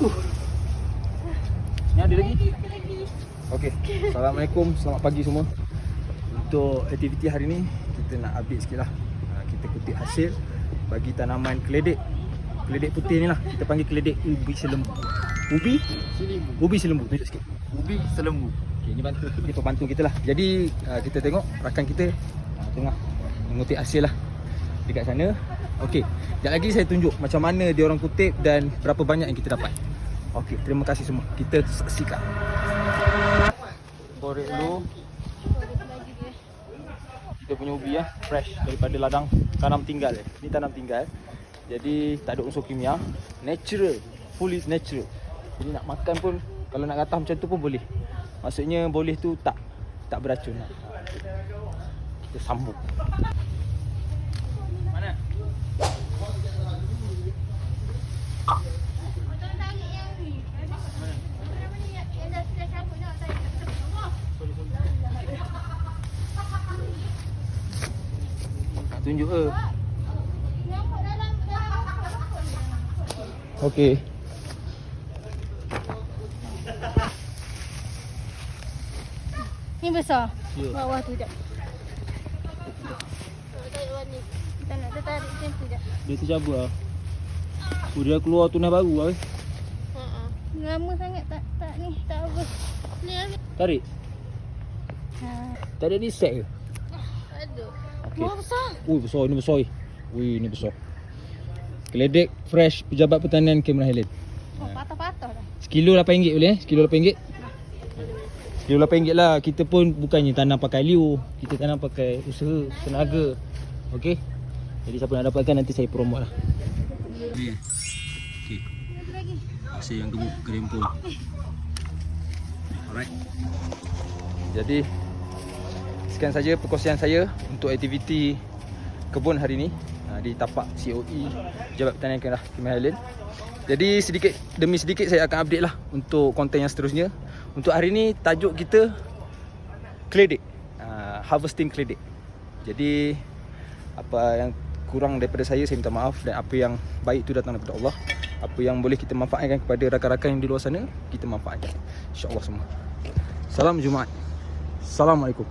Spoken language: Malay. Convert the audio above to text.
Ni ada lagi? Okey. Assalamualaikum, selamat pagi semua. Untuk aktiviti hari ni kita nak update sikit lah. Kita kutip hasil bagi tanaman keledek. Keledek putih ni lah, kita panggil keledek ubi selembu. Ubi? Selembu. Ubi selembu, tunjuk sikit. Ubi selembu. Okey, ni bantu, ni pembantu kita lah. Jadi kita tengok rakan kita tengah mengutip hasil lah dekat sana. Okey, sekejap lagi saya tunjuk macam mana dia orang kutip dan berapa banyak yang kita dapat. Okey, terima kasih semua. Kita saksikan. Korek dulu. Kita punya ubi ya, fresh daripada ladang tanam tinggal. Ni tanam tinggal. Jadi tak ada unsur kimia, natural, fully natural. Jadi nak makan pun kalau nak gatah macam tu pun boleh. Maksudnya boleh tu tak beracun lah. Kita sambung. Mana? Tunjuk ke? Okey. Ni besar. Ya. Bawah tu jap. Kita nak tertarik macam tu jap. Dia tercabut lah. Dia keluar tunah baru lah. Lama sangat tak ni, tak apa. Ni lah. Tarik. Tak ada reset ke? Aduh. Okey. Wah, besar. Ui, besar ni besar. Ui, ni besar. Keledek fresh Pejabat Pertanian Cameron Highlands. Oh, patah-patah dah. Sekilo RM8 boleh Sekilo RM8. Sekilo RM8 lah. Kita pun bukannya tanam pakai liu. Kita tanam pakai usaha, tenaga. Okey. Jadi siapa nak dapatkan nanti saya promote lah. Ni. Okey. Ada lagi. Hasil yang gemuk gerempul. Alright. Jadi sekian saja perkongsian saya untuk aktiviti kebun hari ini di tapak COE Pejabat Pertanian Cameron Highlands. Jadi sedikit demi sedikit saya akan update lah untuk konten yang seterusnya. Untuk hari ini tajuk kita keledek, harvesting keledek. Jadi apa yang kurang daripada saya minta maaf, dan apa yang baik itu datang daripada Allah. Apa yang boleh kita manfaatkan kepada rakan-rakan yang di luar sana, kita manfaatkan, insya-Allah semua. Salam Jumaat. Assalamualaikum.